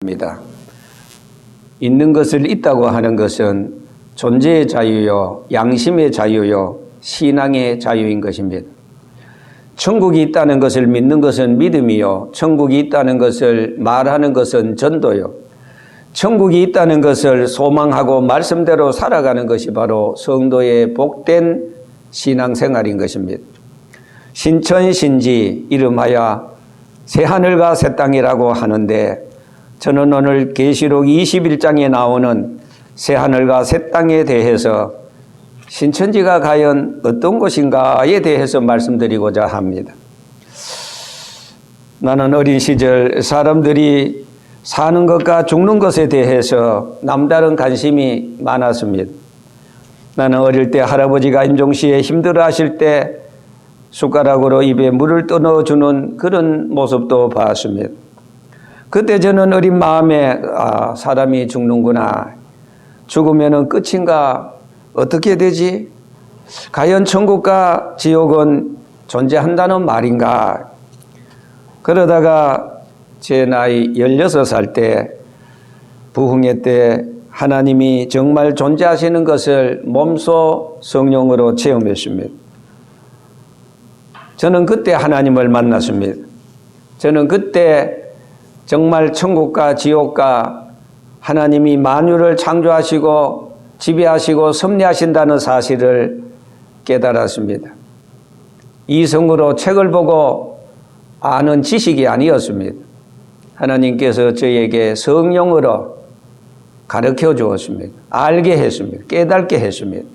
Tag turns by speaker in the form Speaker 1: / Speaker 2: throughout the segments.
Speaker 1: 입니다. 있는 것을 있다고 하는 것은 존재의 자유요, 양심의 자유요, 신앙의 자유인 것입니다. 천국이 있다는 것을 믿는 것은 믿음이요, 천국이 있다는 것을 말하는 것은 전도요, 천국이 있다는 것을 소망하고 말씀대로 살아가는 것이 바로 성도의 복된 신앙생활인 것입니다. 신천신지 이름하여 새하늘과 새 땅이라고 하는데, 저는 오늘 계시록 21장에 나오는 새하늘과 새 땅에 대해서 신천지가 과연 어떤 곳인가에 대해서 말씀드리고자 합니다. 나는 어린 시절 사람들이 사는 것과 죽는 것에 대해서 남다른 관심이 많았습니다. 나는 어릴 때 할아버지가 임종시에 힘들어 하실 때 숟가락으로 입에 물을 떠넣어주는 그런 모습도 봤습니다. 그때 저는 어린 마음에 사람이 죽는구나. 죽으면 끝인가? 어떻게 되지? 과연 천국과 지옥은 존재한다는 말인가? 그러다가 제 나이 16살 때 부흥회 때 하나님이 정말 존재하시는 것을 몸소 성령으로 체험했습니다. 저는 그때 하나님을 만났습니다. 저는 그때 정말 천국과 지옥과 하나님이 만유를 창조하시고 지배하시고 섭리하신다는 사실을 깨달았습니다. 이성으로 책을 보고 아는 지식이 아니었습니다. 하나님께서 저에게 성령으로 가르쳐 주었습니다. 알게 했습니다. 깨닫게 했습니다.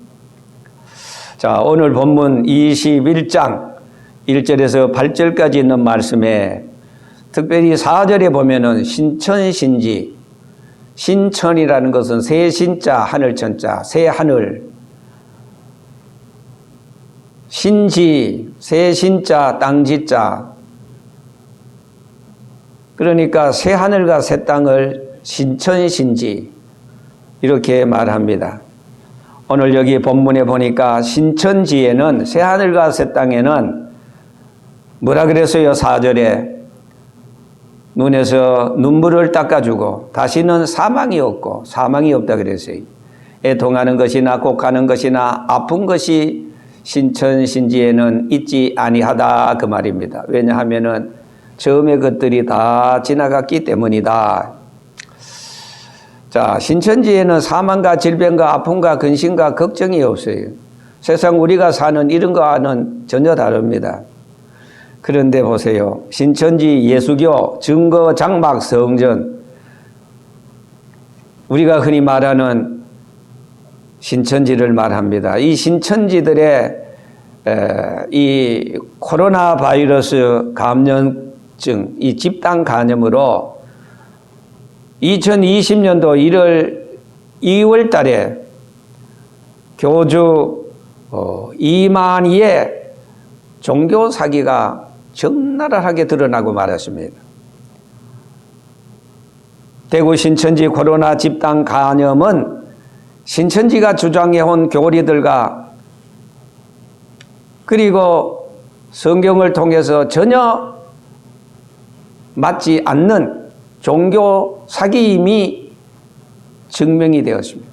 Speaker 1: 자, 오늘 본문 21장 1절에서 8절까지 있는 말씀에 특별히 4절에 보면은 신천신지, 신천이라는 것은 새 신자, 하늘천자, 새 하늘, 신지, 새 신자, 땅지자. 그러니까 새 하늘과 새 땅을 신천신지 이렇게 말합니다. 오늘 여기 본문에 보니까 신천지에는, 새 하늘과 새 땅에는 뭐라 그랬어요? 4절에 눈에서 눈물을 닦아주고 다시는 사망이 없고, 사망이 없다 그랬어요. 애통하는 것이나 곡하는 것이나 아픈 것이 신천신지에는 있지 아니하다 그 말입니다. 왜냐하면은 처음에 것들이 다 지나갔기 때문이다. 자, 신천지에는 사망과 질병과 아픔과 근심과 걱정이 없어요. 세상 우리가 사는 이런 거와는 전혀 다릅니다. 그런데 보세요. 신천지 예수교 증거 장막 성전, 우리가 흔히 말하는 신천지를 말합니다. 이 신천지들의 이 코로나 바이러스 감염증, 이 집단 감염으로 2020년도 2월 달에 교주 2만여의 종교 사기가 적나라하게 드러나고 말았습니다. 대구 신천지 코로나 집단 감염은 신천지가 주장해온 교리들과 그리고 성경을 통해서 전혀 맞지 않는 종교 사기임이 증명이 되었습니다.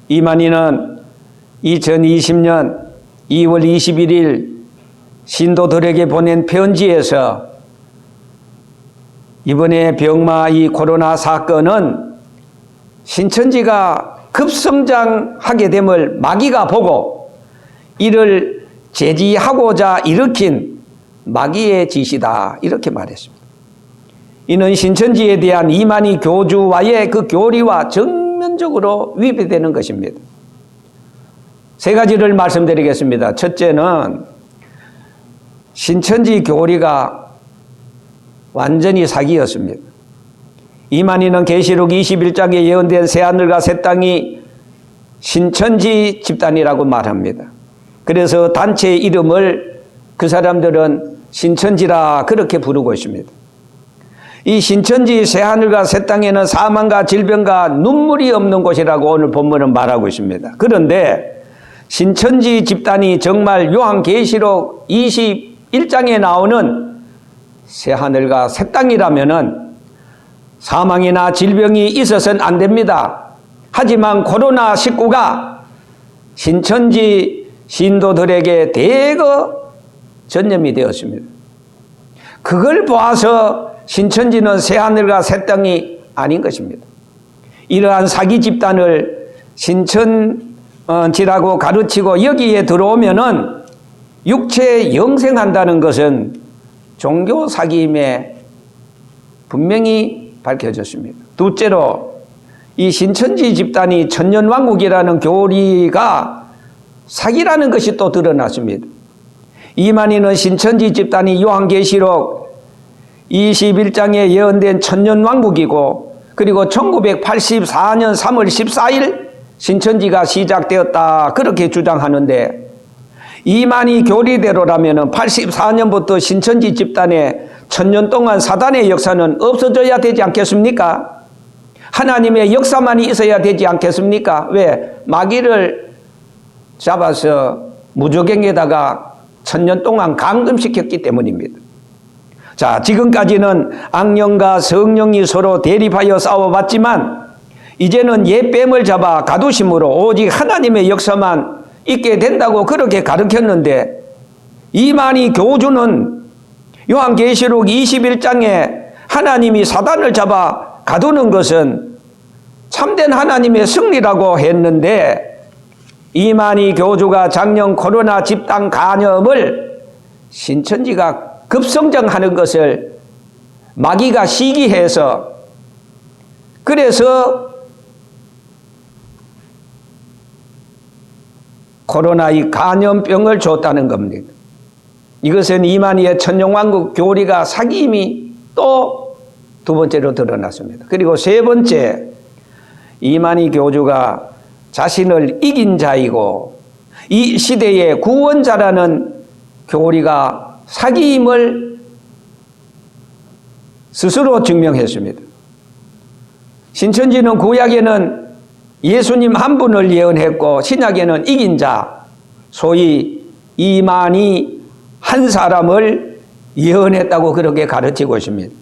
Speaker 1: 이만희는 2020년 2월 21일 신도들에게 보낸 편지에서 이번에 병마 이 코로나 사건은 신천지가 급성장하게 됨을 마귀가 보고 이를 제지하고자 일으킨 마귀의 짓이다 이렇게 말했습니다. 이는 신천지에 대한 이만희 교주와의 그 교리와 정면적으로 위배되는 것입니다. 세 가지를 말씀드리겠습니다. 첫째는 신천지 교리가 완전히 사기였습니다. 이만희는 계시록 21장에 예언된 새하늘과 새 땅이 신천지 집단이라고 말합니다. 그래서 단체 이름을 그 사람들은 신천지라 그렇게 부르고 있습니다. 이 신천지 새하늘과 새 땅에는 사망과 질병과 눈물이 없는 곳이라고 오늘 본문은 말하고 있습니다. 그런데 신천지 집단이 정말 요한계시록 21장에 나오는 새하늘과 새 땅이라면은 사망이나 질병이 있어서는 안 됩니다. 하지만 코로나19가 신천지 신도들에게 대거 전염이 되었습니다. 그걸 보아서 신천지는 새하늘과 새 땅이 아닌 것입니다. 이러한 사기 집단을 신천지라고 가르치고 여기에 들어오면은 육체 영생한다는 것은 종교 사기임에 분명히 밝혀졌습니다. 둘째로 이 신천지 집단이 천년왕국이라는 교리가 사기라는 것이 또 드러났습니다. 이만희는 신천지 집단이 요한계시록 21장에 예언된 천년왕국이고, 그리고 1984년 3월 14일 신천지가 시작되었다 그렇게 주장하는데, 이만희 교리대로라면 84년부터 신천지 집단의 천년 동안 사단의 역사는 없어져야 되지 않겠습니까? 하나님의 역사만이 있어야 되지 않겠습니까? 왜? 마귀를 잡아서 무저갱에다가 천년 동안 감금시켰기 때문입니다. 자, 지금까지는 악령과 성령이 서로 대립하여 싸워봤지만 이제는 옛 뱀을 잡아 가두심으로 오직 하나님의 역사만 있게 된다고 그렇게 가르쳤는데, 이만희 교주는 요한계시록 21장에 하나님이 사단을 잡아 가두는 것은 참된 하나님의 승리라고 했는데, 이만희 교주가 작년 코로나 집단 간염을 신천지가 급성장하는 것을 마귀가 시기해서, 그래서 코로나의 간염병을 줬다는 겁니다. 이것은 이만희의 천년왕국 교리가 사기임이 또 두 번째로 드러났습니다. 그리고 세 번째, 이만희 교주가 자신을 이긴 자이고 이 시대의 구원자라는 교리가 사기임을 스스로 증명했습니다. 신천지는 구약에는 예수님 한 분을 예언했고 신약에는 이긴 자, 소위 이만희 한 사람을 예언했다고 그렇게 가르치고 있습니다.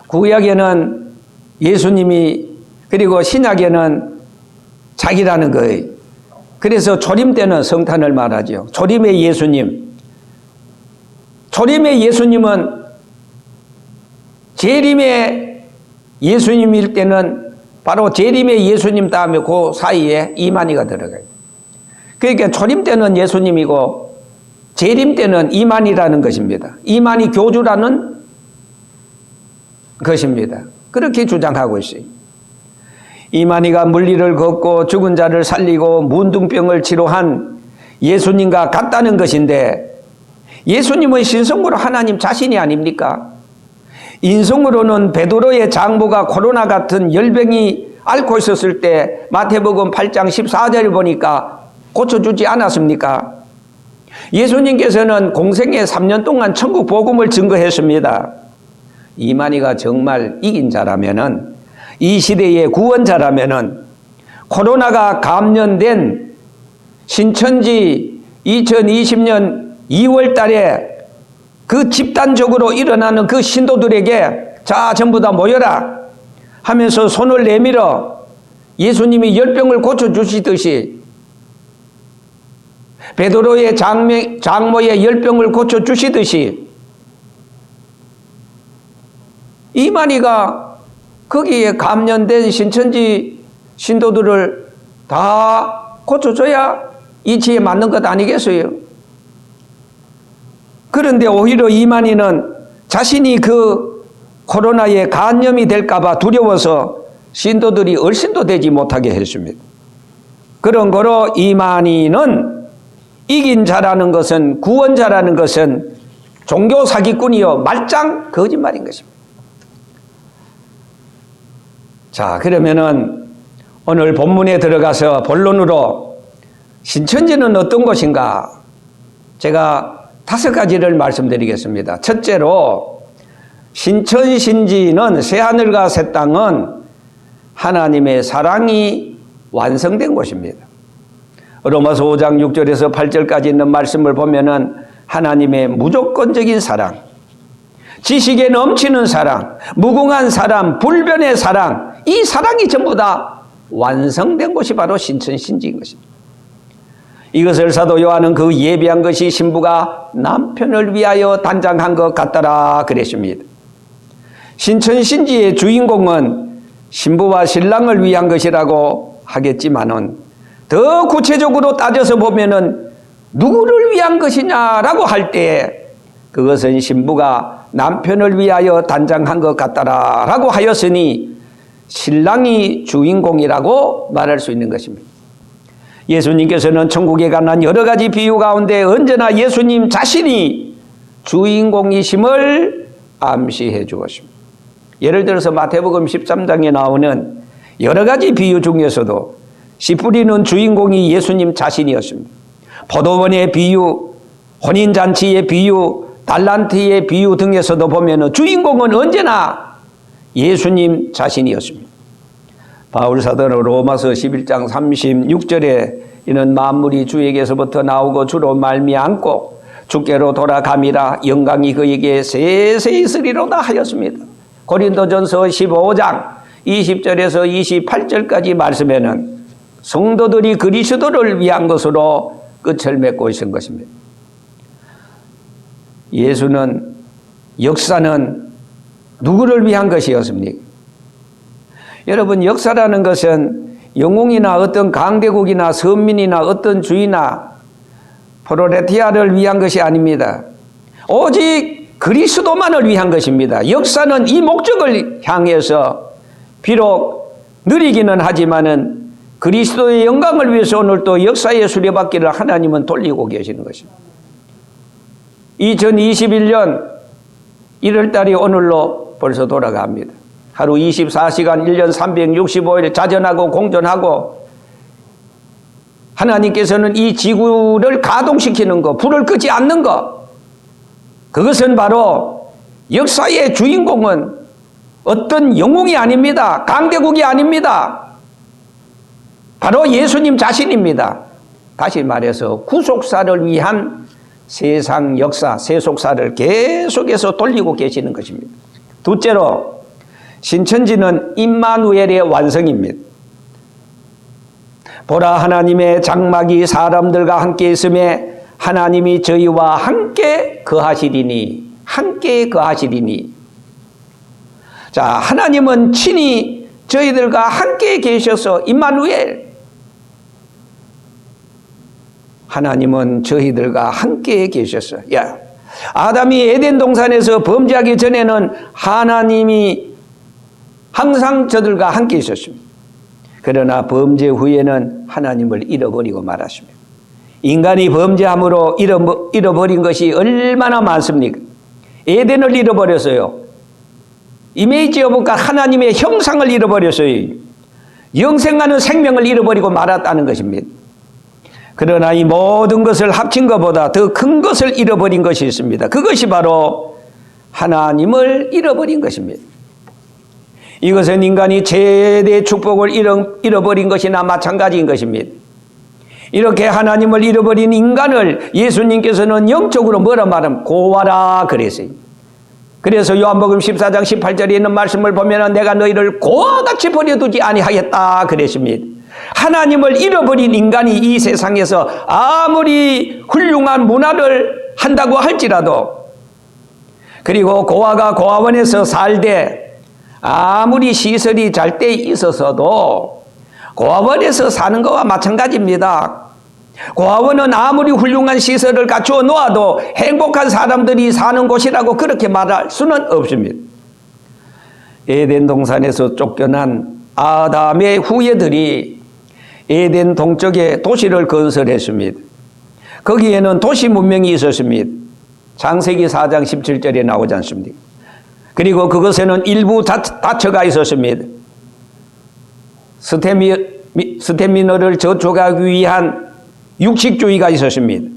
Speaker 1: 구약에는 예수님이, 그리고 신약에는 자기라는 거예요. 그래서 초림 때는 성탄을 말하죠. 초림의 예수님. 초림의 예수님은 재림의 예수님일 때는 바로 재림의 예수님 다음에 그 사이에 이만희가 들어가요. 그러니까 초림 때는 예수님이고 재림 때는 이만희라는 것입니다. 이만희 교주라는 것입니다. 그렇게 주장하고 있어요. 이만희가 물리를 걷고 죽은 자를 살리고 문둥병을 치료한 예수님과 같다는 것인데, 예수님은 신성으로 하나님 자신이 아닙니까? 인성으로는 베드로의 장모가 코로나 같은 열병이 앓고 있었을 때 마태복음 8장 14절을 보니까 고쳐주지 않았습니까? 예수님께서는 공생애 3년 동안 천국 복음을 증거했습니다. 이만희가 정말 이긴 자라면은, 이 시대의 구원자라면은, 코로나가 감염된 신천지 2020년 2월 달에 그 집단적으로 일어나는 그 신도들에게 자, 전부 다 모여라 하면서 손을 내밀어 예수님이 열병을 고쳐주시듯이 베드로의 장모의 열병을 고쳐주시듯이 이만희가 거기에 감염된 신천지 신도들을 다 고쳐줘야 이치에 맞는 것 아니겠어요? 그런데 오히려 이만희는 자신이 그 코로나에 감염이 될까봐 두려워서 신도들이 얼씬도 되지 못하게 했습니다. 그런 거로 이만희는 이긴 자라는 것은, 구원자라는 것은 종교 사기꾼이요 말짱 거짓말인 것입니다. 자, 그러면은 오늘 본문에 들어가서 본론으로 신천지는 어떤 곳인가? 제가 5가지를 말씀드리겠습니다. 첫째로, 신천신지는 새하늘과 새 땅은 하나님의 사랑이 완성된 곳입니다. 로마서 5장 6절에서 8절까지 있는 말씀을 보면은 하나님의 무조건적인 사랑, 지식에 넘치는 사랑, 무궁한 사랑, 불변의 사랑, 이 사랑이 전부 다 완성된 곳이 바로 신천신지인 것입니다. 이것을 사도 요한은 그 예비한 것이 신부가 남편을 위하여 단장한 것 같더라 그랬습니다. 신천신지의 주인공은 신부와 신랑을 위한 것이라고 하겠지만은 더 구체적으로 따져서 보면은 누구를 위한 것이냐라고 할 때 그것은 신부가 남편을 위하여 단장한 것 같더라라고 하였으니 신랑이 주인공이라고 말할 수 있는 것입니다. 예수님께서는 천국에 관한 여러 가지 비유 가운데 언제나 예수님 자신이 주인공이심을 암시해 주었습니다. 예를 들어서 마태복음 13장에 나오는 여러 가지 비유 중에서도 씨 뿌리는 주인공이 예수님 자신이었습니다. 포도원의 비유, 혼인잔치의 비유, 달란트의 비유 등에서도 보면 주인공은 언제나 예수님 자신이었습니다. 바울 사도는 로마서 11장 36절에 이는 만물이 주에게서부터 나오고 주로 말미암고 주께로 돌아감이라 영광이 그에게 세세 있으리로다 하였습니다. 고린도전서 15장 20절에서 28절까지 말씀에는 성도들이 그리스도를 위한 것으로 끝을 맺고 있는 것입니다. 예수는 역사는 누구를 위한 것이었습니까? 여러분, 역사라는 것은 영웅이나 어떤 강대국이나 선민이나 어떤 주의나 프로레타리아를 위한 것이 아닙니다. 오직 그리스도만을 위한 것입니다. 역사는 이 목적을 향해서 비록 느리기는 하지만은 그리스도의 영광을 위해서 오늘 또 역사의 수레바퀴를 하나님은 돌리고 계시는 것입니다. 2021년 1월달이 오늘로 벌써 돌아갑니다. 하루 24시간 1년 365일 자전하고 공전하고 하나님께서는 이 지구를 가동시키는 것, 불을 끄지 않는 것, 그것은 바로 역사의 주인공은 어떤 영웅이 아닙니다. 강대국이 아닙니다. 바로 예수님 자신입니다. 다시 말해서 구속사를 위한 세상 역사, 세속사를 계속해서 돌리고 계시는 것입니다. 둘째로 신천지는 임마누엘의 완성입니다. 보라, 하나님의 장막이 사람들과 함께 있음에 하나님이 저희와 함께 거하시리니, 함께 거하시리니. 자, 하나님은 친히 저희들과 함께 계셔서 임마누엘, 하나님은 저희들과 함께 계셨어요. 야, 아담이 에덴 동산에서 범죄하기 전에는 하나님이 항상 저들과 함께 있었습니다. 그러나 범죄 후에는 하나님을 잃어버리고 말았습니다. 인간이 범죄함으로 잃어버린 것이 얼마나 많습니까? 에덴을 잃어버렸어요. 이미지 오브 갓, 하나님의 형상을 잃어버렸어요. 영생하는 생명을 잃어버리고 말았다는 것입니다. 그러나 이 모든 것을 합친 것보다 더 큰 것을 잃어버린 것이 있습니다. 그것이 바로 하나님을 잃어버린 것입니다. 이것은 인간이 최대의 축복을 잃어버린 것이나 마찬가지인 것입니다. 이렇게 하나님을 잃어버린 인간을 예수님께서는 영적으로 뭐라 말하면 고아라 그랬어요. 그래서 요한복음 14장 18절에 있는 말씀을 보면 내가 너희를 고아같이 버려두지 아니하겠다 그랬습니다. 하나님을 잃어버린 인간이 이 세상에서 아무리 훌륭한 문화를 한다고 할지라도, 그리고 고아가 고아원에서 살되 아무리 시설이 잘 돼 있어서도 고아원에서 사는 것과 마찬가지입니다. 고아원은 아무리 훌륭한 시설을 갖추어 놓아도 행복한 사람들이 사는 곳이라고 그렇게 말할 수는 없습니다. 에덴 동산에서 쫓겨난 아담의 후예들이 에덴 동쪽에 도시를 건설했습니다. 거기에는 도시 문명이 있었습니다. 창세기 4장 17절에 나오지 않습니까? 그리고 그것에는 일부 다처가 있었습니다. 스태미너를 저촉하기 위한 육식주의가 있었습니다.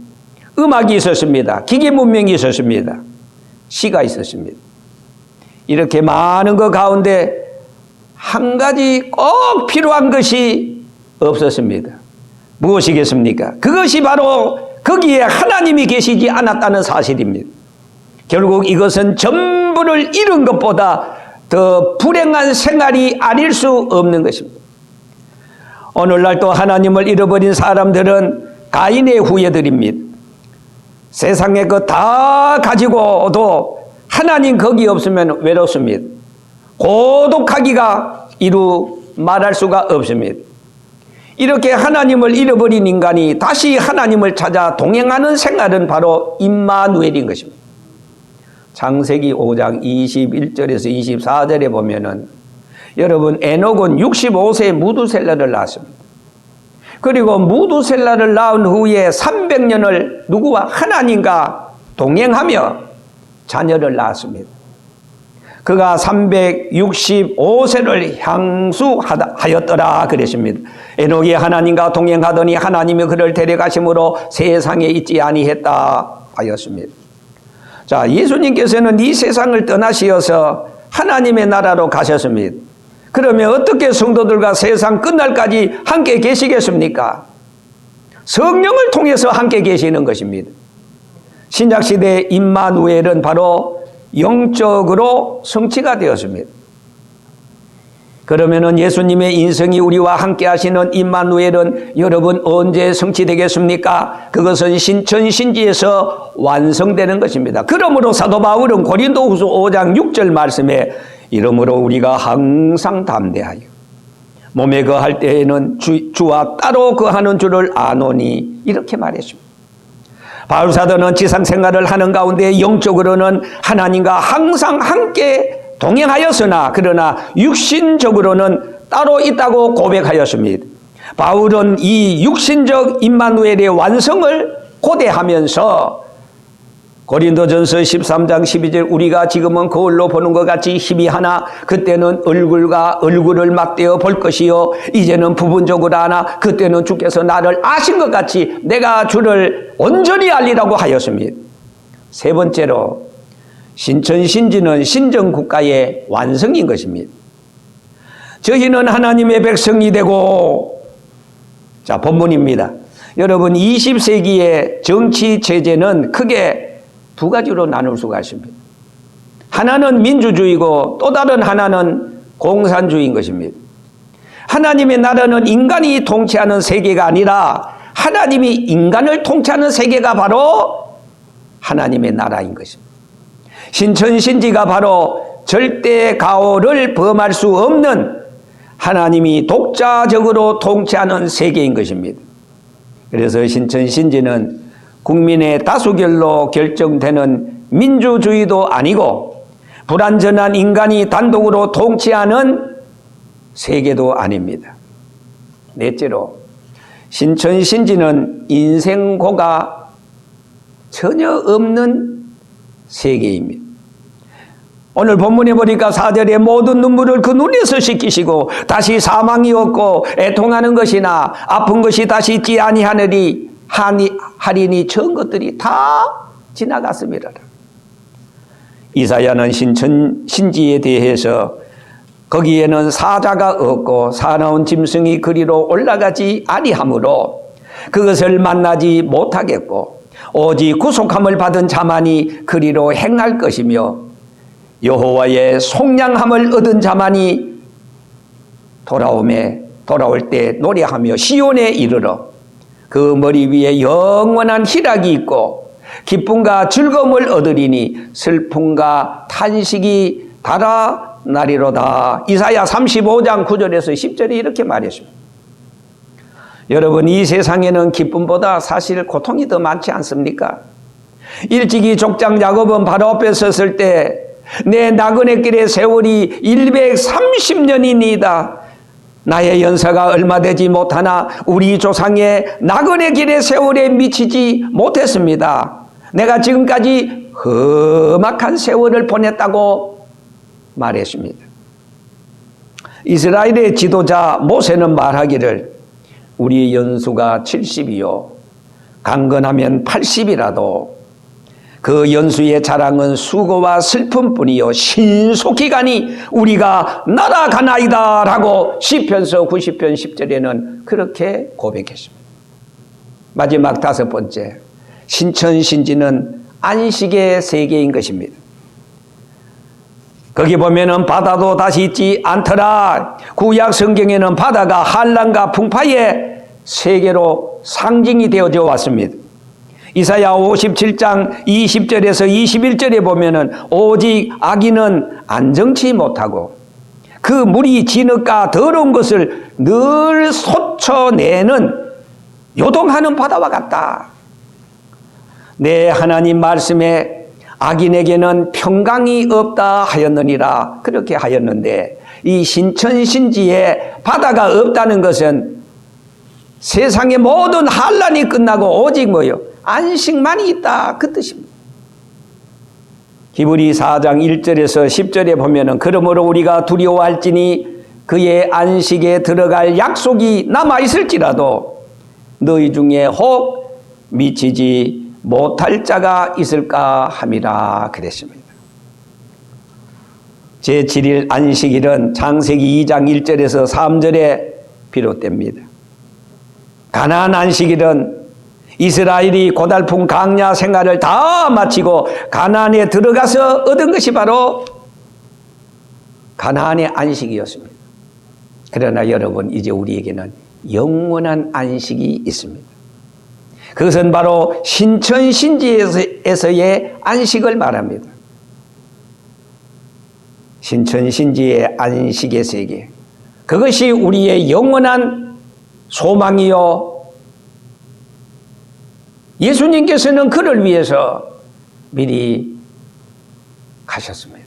Speaker 1: 음악이 있었습니다. 기계 문명이 있었습니다. 시가 있었습니다. 이렇게 많은 것 가운데 한 가지 꼭 필요한 것이 없었습니다. 무엇이겠습니까? 그것이 바로 거기에 하나님이 계시지 않았다는 사실입니다. 결국 이것은 전부 전부를 잃은 것보다 더 불행한 생활이 아닐 수 없는 것입니다. 오늘날 또 하나님을 잃어버린 사람들은 가인의 후예들입니다. 세상에 그 다 가지고도 하나님 거기 없으면 외롭습니다. 고독하기가 이루 말할 수가 없습니다. 이렇게 하나님을 잃어버린 인간이 다시 하나님을 찾아 동행하는 생활은 바로 임마누엘인 것입니다. 창세기 5장 21절에서 24절에 보면은 여러분 에녹은 65세에 무두셀라를 낳았습니다. 그리고 무두셀라를 낳은 후에 300년을 누구와 하나님과 동행하며 자녀를 낳았습니다. 그가 365세를 향수하였더라 그랬습니다. 에녹이 하나님과 동행하더니 하나님이 그를 데려가심으로 세상에 있지 아니했다 하였습니다. 자, 예수님께서는 이 세상을 떠나시어서 하나님의 나라로 가셨습니다. 그러면 어떻게 성도들과 세상 끝날까지 함께 계시겠습니까? 성령을 통해서 함께 계시는 것입니다. 신약시대의 임마누엘은 바로 영적으로 성취가 되었습니다. 그러면은 예수님의 인성이 우리와 함께 하시는 임마누엘은 여러분 언제 성취되겠습니까? 그것은 신천신지에서 완성되는 것입니다. 그러므로 사도 바울은 고린도후서 5장 6절 말씀에 이러므로 우리가 항상 담대하여 몸에 거할 때에는 주와 따로 거하는 줄을 아노니 이렇게 말했습니다. 바울사도는 지상생활을 하는 가운데 영적으로는 하나님과 항상 함께 동행하였으나 그러나 육신적으로는 따로 있다고 고백하였습니다. 바울은 이 육신적 임마누엘의 완성을 고대하면서 고린도전서 13장 12절 우리가 지금은 거울로 보는 것 같이 희미하나 그때는 얼굴과 얼굴을 맞대어 볼 것이요 이제는 부분적으로 하나 그때는 주께서 나를 아신 것 같이 내가 주를 온전히 알리라고 하였습니다. 세 번째로 신천신지는 신정국가의 완성인 것입니다. 저희는 하나님의 백성이 되고 자 본문입니다. 여러분 20세기의 정치 체제는 크게 두 가지로 나눌 수가 있습니다. 하나는 민주주의고 또 다른 하나는 공산주의인 것입니다. 하나님의 나라는 인간이 통치하는 세계가 아니라 하나님이 인간을 통치하는 세계가 바로 하나님의 나라인 것입니다. 신천신지가 바로 절대 가호를 범할 수 없는 하나님이 독자적으로 통치하는 세계인 것입니다. 그래서 신천신지는 국민의 다수결로 결정되는 민주주의도 아니고 불완전한 인간이 단독으로 통치하는 세계도 아닙니다. 넷째로 신천신지는 인생고가 전혀 없는 세계입니다. 오늘 본문에 보니까 4절에 모든 눈물을 그 눈에서 씻기시고 다시 사망이 없고 애통하는 것이나 아픈 것이 다시 있지 아니하리니 처음 것들이 다 지나갔습니다. 이사야는 신천신지에 대해서 거기에는 사자가 없고 사나운 짐승이 그리로 올라가지 아니하므로 그것을 만나지 못하겠고 오직 구속함을 받은 자만이 그리로 행할 것이며 여호와의 속량함을 얻은 자만이 돌아올 때 노래하며 시온에 이르러 그 머리 위에 영원한 희락이 있고 기쁨과 즐거움을 얻으리니 슬픔과 탄식이 달아나리로다. 이사야 35장 9절에서 10절에 이렇게 말했습니다. 여러분 이 세상에는 기쁨보다 사실 고통이 더 많지 않습니까? 일찍이 족장 야곱은 바로 앞에 섰을 때 내 나그네 길의 세월이 130년이니이다. 나의 연세가 얼마 되지 못하나 우리 조상의 나그네 길의 세월에 미치지 못했습니다. 내가 지금까지 험악한 세월을 보냈다고 말했습니다. 이스라엘의 지도자 모세는 말하기를 우리의 연수가 70이요 강건하면 80이라도 그 연수의 자랑은 수고와 슬픔뿐이요 신속히 가니 우리가 날아가나이다 라고 시편서 90편 10절에는 그렇게 고백했습니다. 마지막 다섯 번째, 신천신지는 안식의 세계인 것입니다. 거기 보면은 바다도 다시 있지 않더라. 구약 성경에는 바다가 한란과 풍파의 세계로 상징이 되어져 왔습니다. 이사야 57장 20절에서 21절에 보면은 오직 악인은 안정치 못하고 그 물이 진흙과 더러운 것을 늘 솟쳐내는 요동하는 바다와 같다. 내 하나님 말씀에 악인에게는 평강이 없다 하였느니라. 그렇게 하였는데 이 신천신지에 바다가 없다는 것은 세상의 모든 환란이 끝나고 오직 뭐요? 안식만이 있다, 그 뜻입니다. 히브리 4장 1절에서 10절에 보면은 그러므로 우리가 두려워할지니 그의 안식에 들어갈 약속이 남아있을지라도 너희 중에 혹 미치지 못할 자가 있을까 함이라 그랬습니다. 제7일 안식일은 창세기 2장 1절에서 3절에 비롯됩니다. 가나안 안식일은 이스라엘이 고달픈 광야 생활을 다 마치고 가나안에 들어가서 얻은 것이 바로 가나안의 안식이었습니다. 그러나 여러분, 이제 우리에게는 영원한 안식이 있습니다. 그것은 바로 신천신지에서의 안식을 말합니다. 신천신지의 안식의 세계, 그것이 우리의 영원한 소망이요, 예수님께서는 그를 위해서 미리 가셨습니다.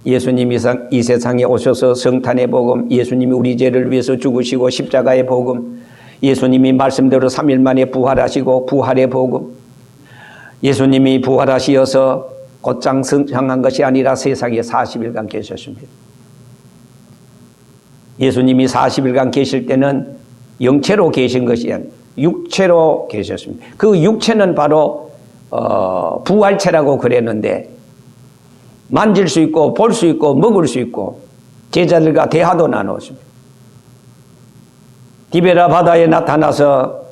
Speaker 1: 예수님이 이 세상에 오셔서 성탄의 복음, 예수님이 우리 죄를 위해서 죽으시고 십자가의 복음, 예수님이 말씀대로 3일 만에 부활하시고 부활의 복음, 예수님이 부활하시어서 곧장 성장한 것이 아니라 세상에 40일간 계셨습니다. 예수님이 40일간 계실 때는 영체로 계신 것이 아니라 육체로 계셨습니다. 그 육체는 바로 부활체라고 그랬는데 만질 수 있고 볼 수 있고 먹을 수 있고 제자들과 대화도 나누었습니다. 디베라 바다에 나타나서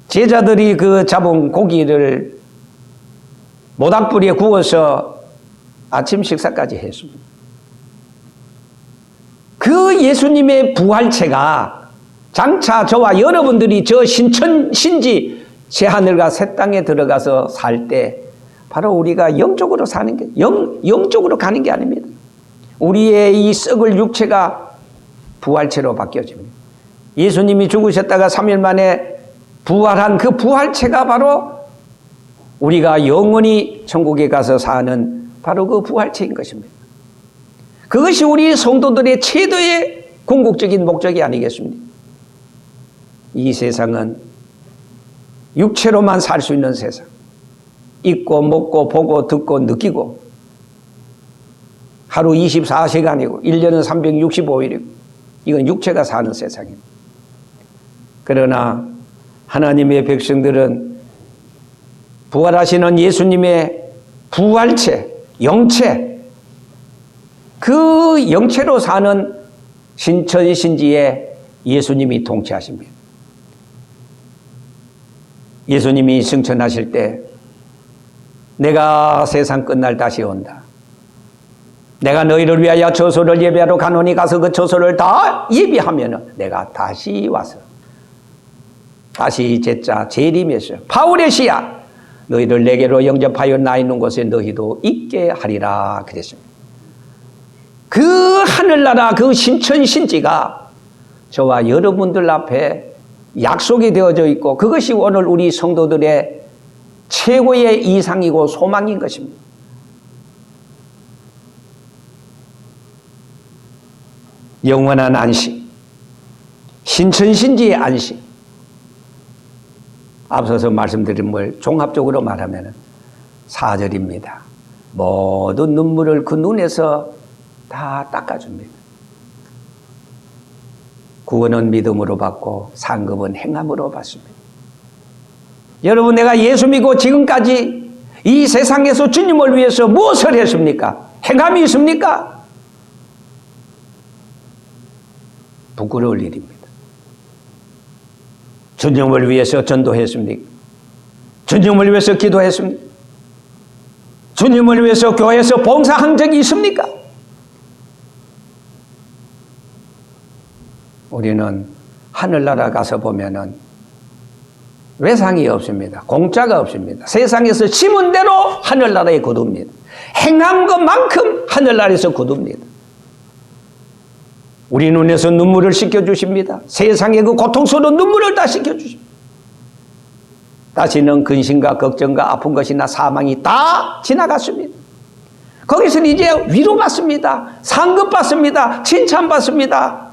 Speaker 1: 제자들이 그 잡은 고기를 모닥불에 구워서 아침 식사까지 했습니다. 그 예수님의 부활체가 장차 저와 여러분들이 저 신천신지 새하늘과 새 땅에 들어가서 살 때 바로 우리가 영적으로 사는 게 영적으로 가는 게 아닙니다. 우리의 이 썩을 육체가 부활체로 바뀌어집니다. 예수님이 죽으셨다가 3일 만에 부활한 그 부활체가 바로 우리가 영원히 천국에 가서 사는 바로 그 부활체인 것입니다. 그것이 우리 성도들의 최대의 궁극적인 목적이 아니겠습니까? 이 세상은 육체로만 살 수 있는 세상, 입고 먹고 보고 듣고 느끼고 하루 24시간이고 1년은 365일이고 이건 육체가 사는 세상입니다. 그러나 하나님의 백성들은 부활하시는 예수님의 부활체, 영체, 그 영체로 사는 신천신지에 예수님이 통치하십니다. 예수님이 승천하실 때 내가 세상 끝날 다시 온다. 내가 너희를 위하여 처소를 예비하러 가노니 가서 그 처소를 다 예비하면 내가 다시 와서 다시 제자 재림해서 파우레시아 너희를 내게로 영접하여 나 있는 곳에 너희도 있게 하리라 그랬습니다. 그 하늘나라 그 신천신지가 저와 여러분들 앞에 약속이 되어져 있고 그것이 오늘 우리 성도들의 최고의 이상이고 소망인 것입니다. 영원한 안식, 신천신지의 안식. 앞서서 말씀드린 걸 종합적으로 말하면 4절입니다. 모든 눈물을 그 눈에서 다 닦아줍니다. 구원은 믿음으로 받고 상급은 행함으로 받습니다. 여러분, 내가 예수 믿고 지금까지 이 세상에서 주님을 위해서 무엇을 했습니까? 행함이 있습니까? 부끄러울 일입니다. 주님을 위해서 전도했습니까? 주님을 위해서 기도했습니까? 주님을 위해서 교회에서 봉사한 적이 있습니까? 우리는 하늘나라 가서 보면은 외상이 없습니다. 공짜가 없습니다. 세상에서 심은 대로 하늘나라에 거둡니다. 행한 것만큼 하늘나라에서 거둡니다. 우리 눈에서 눈물을 씻겨주십니다. 세상의 그 고통스러운 눈물을 다 씻겨주십니다. 다시는 근심과 걱정과 아픈 것이나 사망이 다 지나갔습니다. 거기서는 이제 위로받습니다. 상급받습니다. 칭찬받습니다.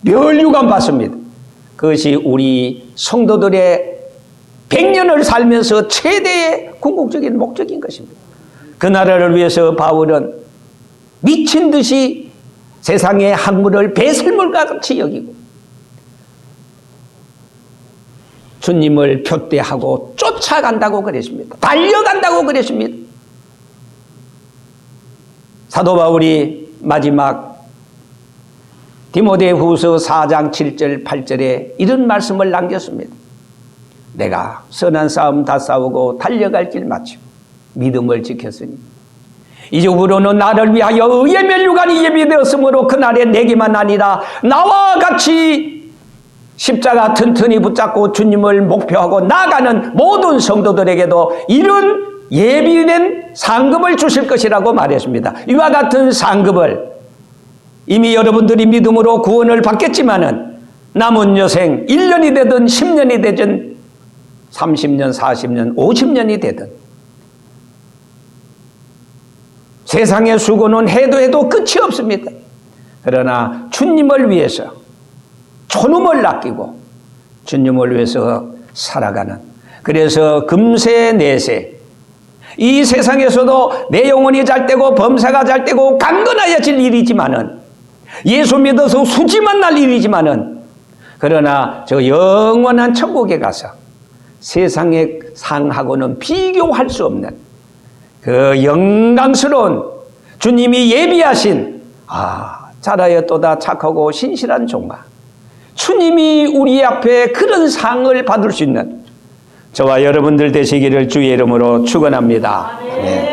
Speaker 1: 멸류관 받습니다. 그것이 우리 성도들의 100년을 살면서 최대의 궁극적인 목적인 것입니다. 그 나라를 위해서 바울은 미친 듯이 세상의 학문을 배설물과 같이 여기고 주님을 표대하고 쫓아간다고 그랬습니다. 달려간다고 그랬습니다. 사도 바울이 마지막 디모데후서 4장 7절 8절에 이런 말씀을 남겼습니다. 내가 선한 싸움 다 싸우고 달려갈 길 마치고 믿음을 지켰으니 이제부로는 나를 위하여 의의 멸류관이 예비되었으므로 그날에 내게만 아니라 나와 같이 십자가 튼튼히 붙잡고 주님을 목표하고 나아가는 모든 성도들에게도 이런 예비된 상급을 주실 것이라고 말했습니다. 이와 같은 상급을 이미 여러분들이 믿음으로 구원을 받겠지만은 남은 여생 1년이 되든 10년이 되든 30년, 40년, 50년이 되든 세상의 수고는 해도 끝이 없습니다. 그러나 주님을 위해서 촌음을 아끼고 주님을 위해서 살아가는, 그래서 금세 내세 이 세상에서도 내 영혼이 잘되고 범사가 잘되고 강건하여질 일이지만은 예수 믿어서 수지만 날 일이지만은 그러나 저 영원한 천국에 가서 세상의 상하고는 비교할 수 없는 그 영광스러운 주님이 예비하신 잘하였도다 착하고 신실한 종아, 주님이 우리 앞에 그런 상을 받을 수 있는 저와 여러분들 되시기를 주의 이름으로 축원합니다. 네.